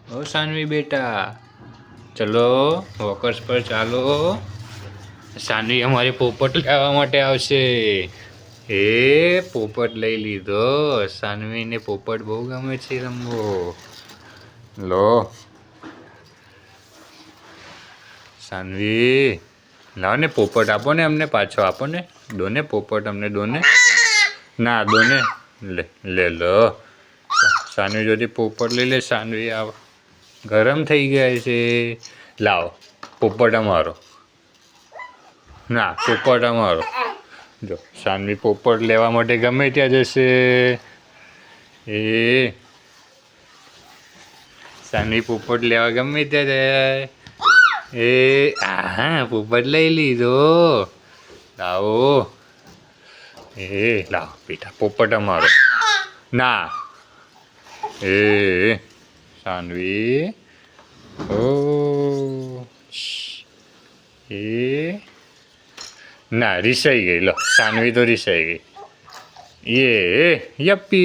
ओ सानवी बेटा, चलो वॉकर्स पर चालो। सानवी हमारे पोपट लेवा माटे आवशे। ए पोपट लई लीधो। सानवी ने पोपट बहु गमे छे रमवो। लो सानवी, लाओ ने पोपट आपो ने अमने पाछो आपो ने। दो ने पोपट अमने दो ने। ना दो ने। ले ले लो। सानवी जोती पोपट ले ले। सानवी आ गरम थई गया छे। लाओ पोपट अमारो। ना पोपट अमारो। जो सानवी पोपट लेवा माटे गमे त्या जशे। ए सानवी पोपट लेवा गमे त्या जाय। ए आहा पोपट लई लीधो। लाओ ए लाओ बेटा पोपट अमारो। ना ए सानवी ओ ए ना रिसाई गई। लो सानवी तो रिसाई गई। ये यप्पी।